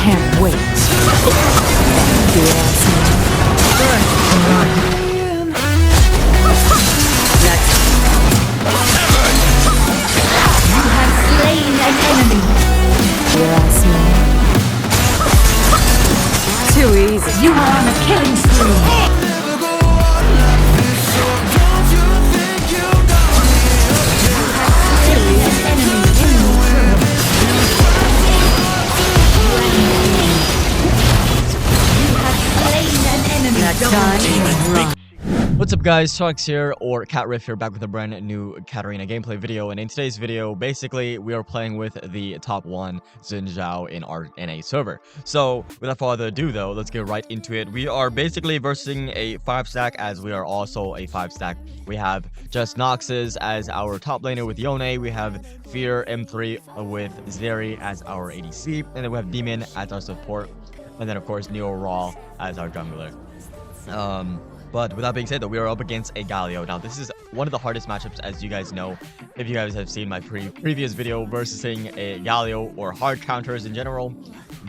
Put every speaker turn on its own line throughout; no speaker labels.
can't wait. Yes, run. Next. You have slain an enemy. Yes, too easy. You are on a killing spree.
What's up guys, Sharks here, or Katrift here, back with a brand new Katarina gameplay video. And in today's video, basically, we are playing with the top 1 Xin Zhao in our NA server. So, without further ado though, let's get right into it. We are basically versing a 5-stack, as we are also a 5-stack. We have just Noxus as our top laner with Yone, we have Fear M3 with Zeri as our ADC, and then we have Demon as our support, and then of course Neo Raw as our jungler. But with that being said though, we are up against a Galio. Now this is one of the hardest matchups, as you guys know, if you guys have seen my previous video versus a Galio or hard counters in general.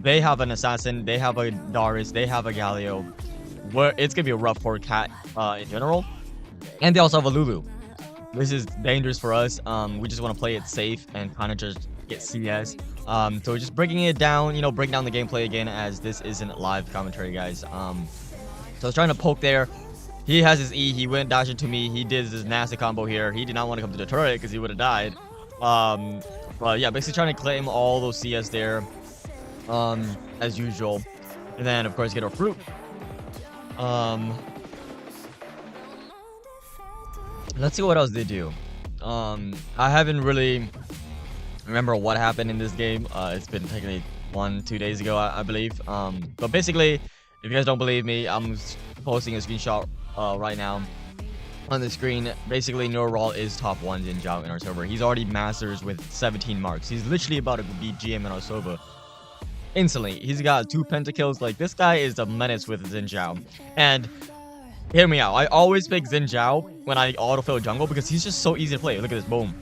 They have an assassin, they have a Darius, they have a Galio, where it's gonna be a rough for Cat in general. And they also have a Lulu. This is dangerous for us. We just want to play it safe and kind of just get CS. So just breaking it down, you know, break down the gameplay again, as this isn't live commentary, guys. So I was trying to poke there. He has his E. He went dashing to me. He did this nasty combo here. He did not want to come to the turret because he would have died. But yeah, basically trying to claim all those CS there, as usual. And then of course get our fruit. Let's see what else they do. I haven't really remember what happened in this game. It's been technically 1-2 days ago, I believe. But basically, if you guys don't believe me, I'm posting a screenshot right now on the screen. Basically, Neural is top 1 Xin Zhao in our server. He's already masters with 17 marks. He's literally about to be GM in our server instantly. He's got 2 pentakills. Like, this guy is a menace with Xin Zhao. And hear me out, I always pick Xin Zhao when I autofill jungle because he's just so easy to play. Look at this, boom.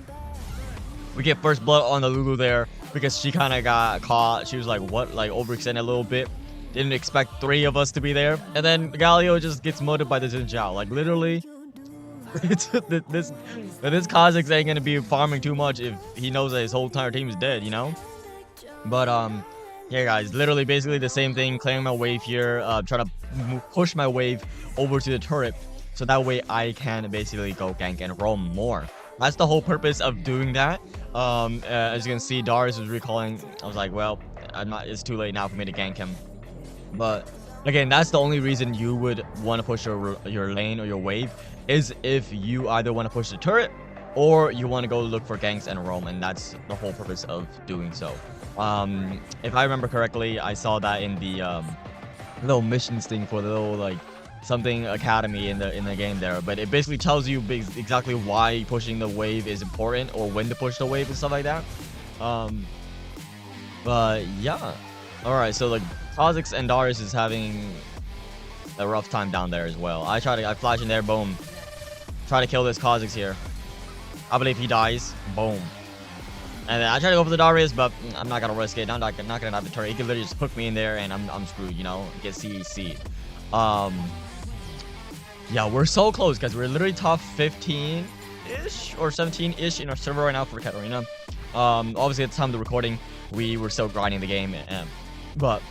We get first blood on the Lulu there because she kind of got caught. She was like, what? Like, overextended a little bit. Didn't expect 3 of us to be there. And then Galio just gets murdered by the Xin Zhao. Like, literally, this Kha'Zix ain't gonna be farming too much if he knows that his whole entire team is dead, you know? But, yeah, guys, literally basically the same thing. Clearing my wave here. Trying to push my wave over to the turret, so that way I can basically go gank and roam more. That's the whole purpose of doing that. As you can see, Darius was recalling. I was like, well, it's too late now for me to gank him. But again, that's the only reason you would want to push your lane or your wave, is if you either want to push the turret or you want to go look for ganks and roam, and that's the whole purpose of doing so. If I remember correctly, I saw that in the little missions thing for the little like something academy in the game there, but it basically tells you exactly why pushing the wave is important, or when to push the wave and stuff like that. But yeah, all right, so like Kha'Zix and Darius is having a rough time down there as well. I flash in there, boom, try to kill this Kha'Zix here. I believe he dies, boom. And then I try to go for the Darius, but I'm not gonna risk it. I'm not gonna have the turret. He can literally just hook me in there, and I'm screwed, you know. Get CEC. Yeah, we're so close, guys. We're literally top 15-ish or 17-ish in our server right now for Katarina. Obviously at the time of the recording, we were still grinding the game, but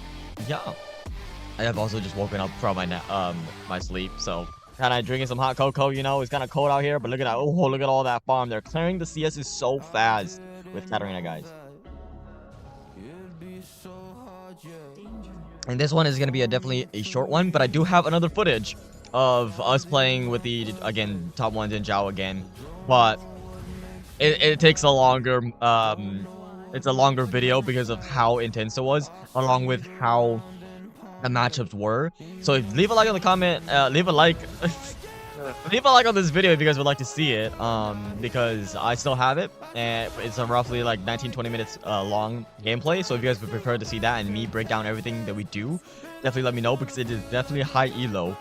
yeah, I have also just woken up from my sleep, so kind of drinking some hot cocoa. You know, it's kind of cold out here, but look at that. Oh, look at all that farm. They're clearing the CS is so fast with Katarina, guys. And this one is going to be definitely a short one, but I do have another footage of us playing with the, again, top 1 Xin Zhao again, but it takes a longer, it's a longer video because of how intense it was, along with how the matchups were. So leave a like on the comment, leave a like on this video if you guys would like to see it, because I still have it, and it's a roughly like 19-20 minutes long gameplay. So if you guys would prefer to see that and me break down everything that we do, definitely let me know, because it is definitely high elo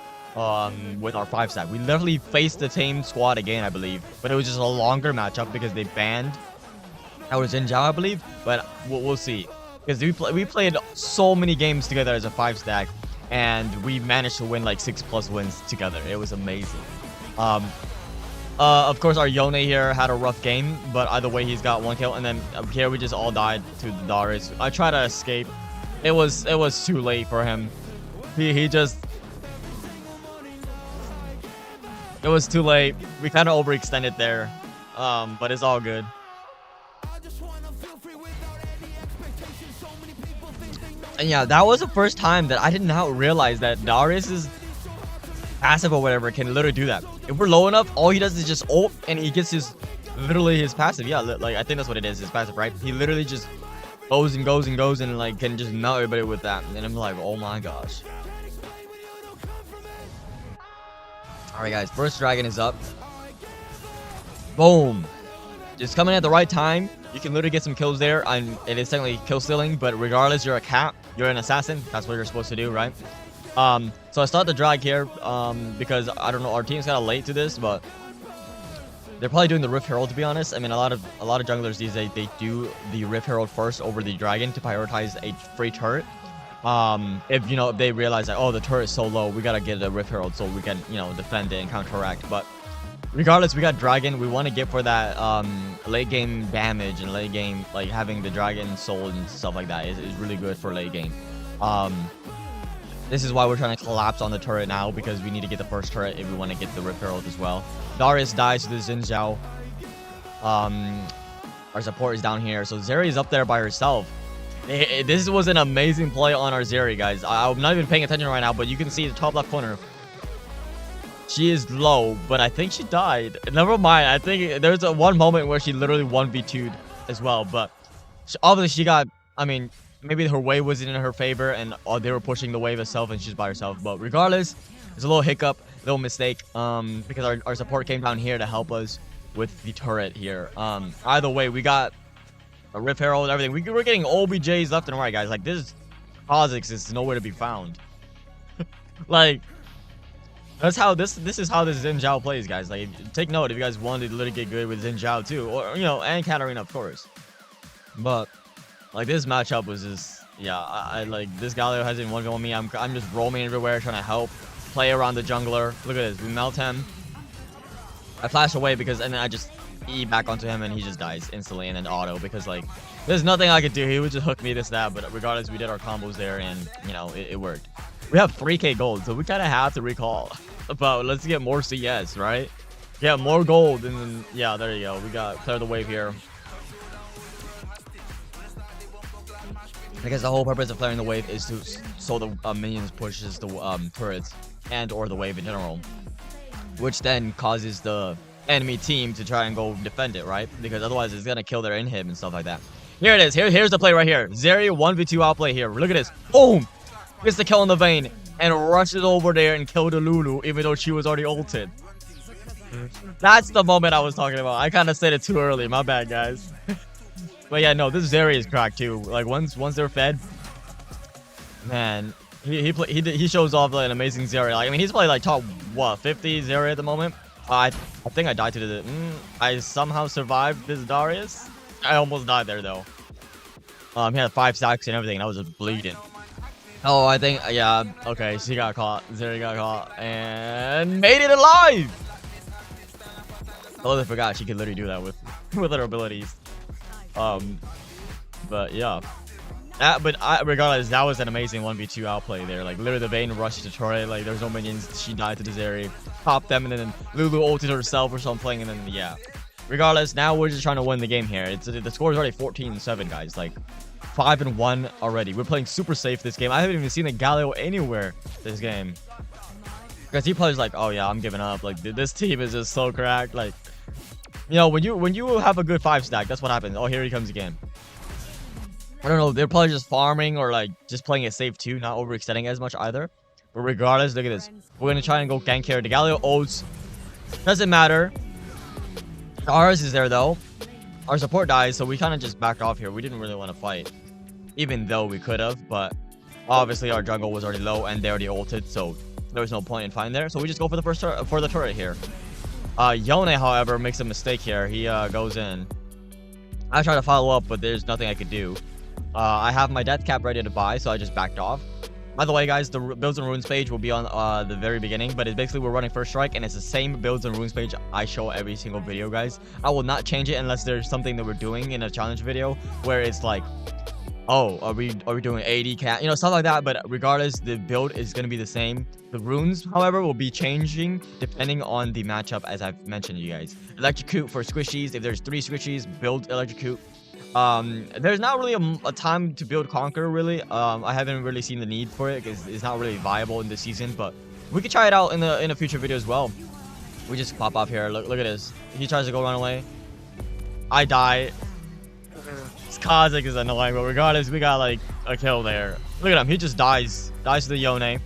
with our 5-stack. We literally faced the same squad again, I believe, but it was just a longer matchup because they banned our Xin Zhao, I believe, but we'll see. because we played so many games together as a 5-stack, and we managed to win like 6+ wins together. It was amazing. Of course, our Yone here had a rough game, but either way, he's got 1 kill, and then here we just all died to the Darius. I tried to escape. It was too late for him. He just. It was too late. We kind of overextended there, but it's all good. And yeah, that was the first time that I did not realize that Darius's passive or whatever can literally do that. If we're low enough, all he does is just ult, and he gets literally his passive. Yeah, like I think that's what it is, his passive, right? He literally just goes and goes and goes and like can just melt everybody with that. And I'm like, oh my gosh. All right, guys, first dragon is up. Boom. Just coming at the right time. You can literally get some kills there. It is technically kill stealing, but regardless, you're a cat. You're an assassin. That's what you're supposed to do, right? So I start the drag here because I don't know, our team's kind of late to this, but they're probably doing the Rift Herald, to be honest. I mean, a lot of junglers these days, they do the Rift Herald first over the dragon to prioritize a free turret. If if they realize that, oh, the turret is so low, we gotta get a Rift Herald so we can defend it and counteract. But regardless, we got dragon. We want to get for that late game damage and late game, like having the dragon sold and stuff like that is really good for late game. This is why we're trying to collapse on the turret now, because we need to get the first turret if we want to get the Rift Herald as well. Darius dies to the Xin Zhao. Our support is down here, so Zeri is up there by herself. This was an amazing play on our Zeri, guys. I'm not even paying attention right now, but you can see the top left corner. She is low, but I think she died. Never mind. I think there's one moment where she literally 1v2'd as well, but obviously she got, I mean, maybe her wave wasn't in her favor and they were pushing the wave itself and she's by herself. But regardless, it's a little hiccup, little mistake, because our support came down here to help us with the turret here. Either way, we got a Rift Herald and everything. We're getting OBJs left and right, guys. Like, this Kha'Zix is nowhere to be found. Like, that's how this is how this Xin Zhao plays, guys. Like, take note if you guys want to literally get good with Xin Zhao too, or and Katarina, of course. But like, this matchup was just, yeah, I like, this Galio hasn't 1v1 me. I'm just roaming everywhere trying to help play around the jungler. Look at this, we melt him. I flash away and then I just E back onto him and he just dies instantly, and then auto, because like there's nothing I could do. He would just hook me, that. But regardless, we did our combos there and it worked. We have 3k gold, so we kind of have to recall. But let's get more CS, right? Yeah, more gold, and then yeah, there you go. We got clear the wave here. I guess the whole purpose of clearing the wave is so the minions pushes the turrets and or the wave in general, which then causes the enemy team to try and go defend it, right? Because otherwise it's gonna kill their inhib and stuff like that. Here it is. Here's the play right here. Zeri 1v2 outplay here. Look at this. Boom! Gets the kill in the vein and rushes over there and killed the Lulu, even though she was already ulted. That's the moment I was talking about. I kind of said it too early. My bad, guys. But yeah, no, this Zeri is cracked too. Like, once they're fed, man, he shows off like an amazing Zeri. Like, I mean, he's probably like top 50 Zeri at the moment. I think I died to the. I somehow survived this Darius. I almost died there though. He had 5 stacks and everything, and I was just bleeding. Oh, I think, yeah, okay, she got caught. Zeri got caught and made it alive. Oh, I forgot she could literally do that with her abilities. But yeah, regardless, that was an amazing 1v2 outplay there. Like, literally the Vayne rushed to turret, like there's no minions, she died to the Zeri, popped them, and then Lulu ulted herself or something, and then yeah. Regardless, now we're just trying to win the game here. The score is already 14-7, guys. Like, 5-1 already. We're playing super safe this game. I haven't even seen a Galio anywhere this game, because he plays like, oh yeah, I'm giving up. Like, this team is just so cracked. Like, when you have a good 5-stack, that's what happens. Oh, here he comes again. I don't know, they're probably just farming or like just playing it safe too, not overextending as much either. But regardless, look at this. We're gonna try and go gank here. The Galio ults. Doesn't matter. Ours is there though. Our support dies, so we kind of just backed off here. We didn't really want to fight, even though we could have. But obviously our jungle was already low and they already ulted, so there was no point in fighting there. So we just go for the first for the turret here. Yone, however, makes a mistake here. He goes in. I try to follow up, but there's nothing I could do. I have my death cap ready to buy, so I just backed off. By the way, guys, the builds and runes page will be on the very beginning, but it's basically we're running first strike, and it's the same builds and runes page I show every single video, guys. I will not change it unless there's something that we're doing in a challenge video where it's like, oh, are we doing 80 cat, you know, stuff like that. But regardless, the build is going to be the same. The runes, however, will be changing depending on the matchup, as I've mentioned to you guys. Electrocute for squishies. If there's 3 squishies, build electrocute. There's not really a time to build conquer, really. I haven't really seen the need for it because it's not really viable in this season, but we could try it out in a future video as well. We just pop off here. Look at this. He tries to go run away. I die. This Kazik is annoying, but regardless, we got like a kill there. Look at him. He just dies to the Yone.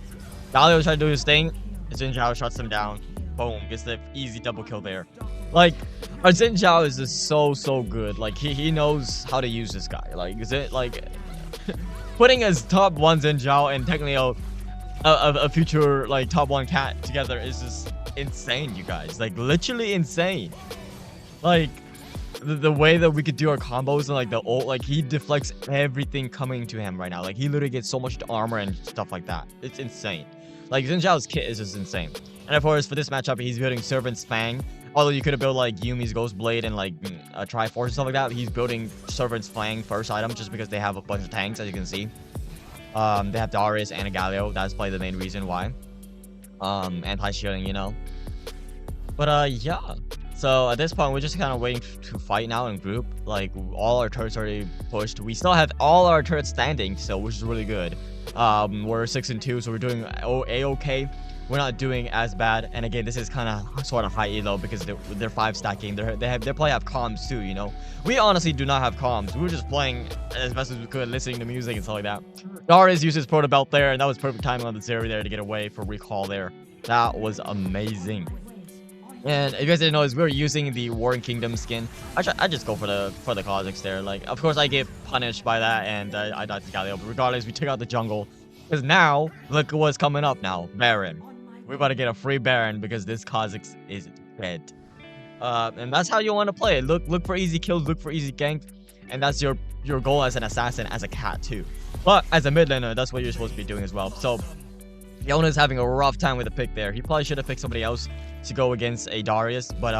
Galio tries to do his thing. Xin Zhao shuts him down. Boom, gets the easy double kill there. Like, our Xin Zhao is just so good. Like, he knows how to use this guy. Like, is it like putting his top 1 Xin Zhao and technically a future like top 1 cat together is just insane, you guys. Like, literally insane. Like, the way that we could do our combos and like the ult, like he deflects everything coming to him right now. Like, he literally gets so much armor and stuff like that. It's insane. Like, Xin Zhao's kit is just insane. And of course, for this matchup, he's building Servant's Fang. Although you could have built like Yumi's Ghost Blade and like a Triforce and stuff like that, he's building Servant's Fang first item just because they have a bunch of tanks, as you can see. They have Darius and a Galio. That's probably the main reason why. Anti-shielding, you know. But yeah. So at this point, we're just kind of waiting to fight now in group. Like, all our turrets already pushed. We still have all our turrets standing, so which is really good. We're 6-2, so we're doing a-okay. We're not doing as bad. And again, this is kind of sort of high elo because they're 5 stacking. They probably have comms too, you know. We honestly do not have comms. We were just playing as best as we could, listening to music and stuff like that. Darius used his proto belt there, and that was perfect timing on the Zeri there to get away for recall there. That was amazing. And if you guys didn't know, we were using the Warring Kingdom skin. I just go for the Kazakhs there. Like, of course, I get punished by that, and I died to Galio. But regardless, we took out the jungle. Because now, look what's coming up now. Baron. We're about to get a free Baron because this Kazakhs is dead. And that's how you want to play it. Look for easy kills, look for easy gank. And that's your goal as an assassin, as a cat too. But as a mid laner, that's what you're supposed to be doing as well. So, Yona's having a rough time with the pick there. He probably should have picked somebody else to go against a Darius, but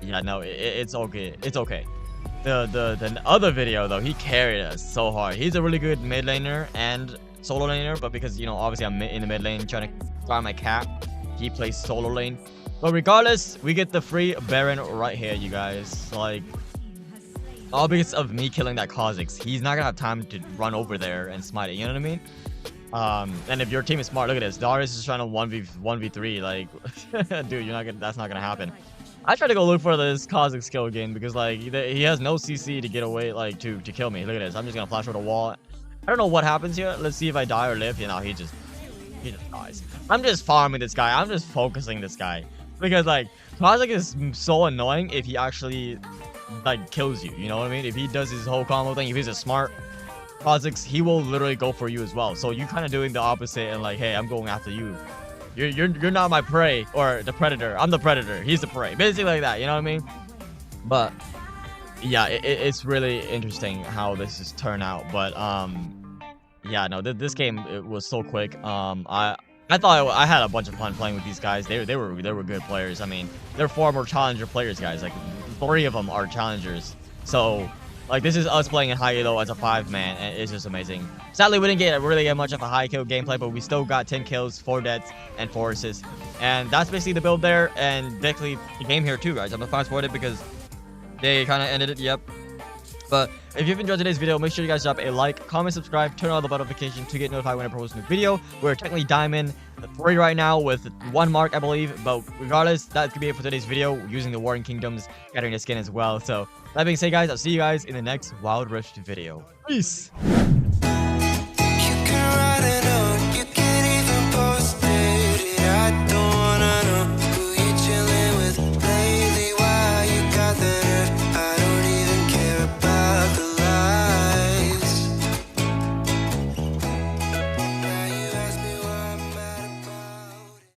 yeah, no, it's okay. It's okay. The other video though, he carried us so hard. He's a really good mid laner and solo laner, but because, you know, obviously I'm in the mid lane trying to find my cat, he plays solo lane. But regardless, we get the free Baron right here, you guys. Like, all because of me killing that Kazakhs. He's not gonna have time to run over there and smite it, you know what I mean? And if your team is smart, look at this. Darius is trying to 1v3. Like, dude, that's not gonna happen. I tried to go look for this Kazakhs kill again because like he has no CC to get away, like to kill me. Look at this. I'm just gonna flash over the wall. I don't know what happens here. Let's see if I die or live. You know, he just dies. I'm just farming this guy. I'm just focusing this guy because like Kazakhs is so annoying if he actually like kills you. You know what I mean? If he does his whole combo thing, if he's a smart Kazakhs, he will literally go for you as well. So you kind of doing the opposite and like, hey, I'm going after you. You're not my prey or the predator. I'm the predator. He's the prey. Basically like that. You know what I mean? But yeah, it's really interesting how this has turned out. But yeah, no, this game, it was so quick. I thought I had a bunch of fun playing with these guys. They were good players. I mean, they're former challenger players, guys. Like 3 of them are challengers. So like, this is us playing in high elo as a 5-man, and it's just amazing. Sadly, we didn't really get much of a high kill gameplay, but we still got 10 kills, 4 deaths, and 4 assists. And that's basically the build there, and basically the game here too, guys. I'm gonna fast forward it because they kind of ended it, yep. But if you've enjoyed today's video, make sure you guys drop a like, comment, subscribe, turn on the notification to get notified when I post a new video. We're technically Diamond 3 right now with 1 mark, I believe. But regardless, that's gonna be it for today's video, using the Warring Kingdoms Katarina skin as well. So that being said, guys, I'll see you guys in the next Wild Rush video. Peace!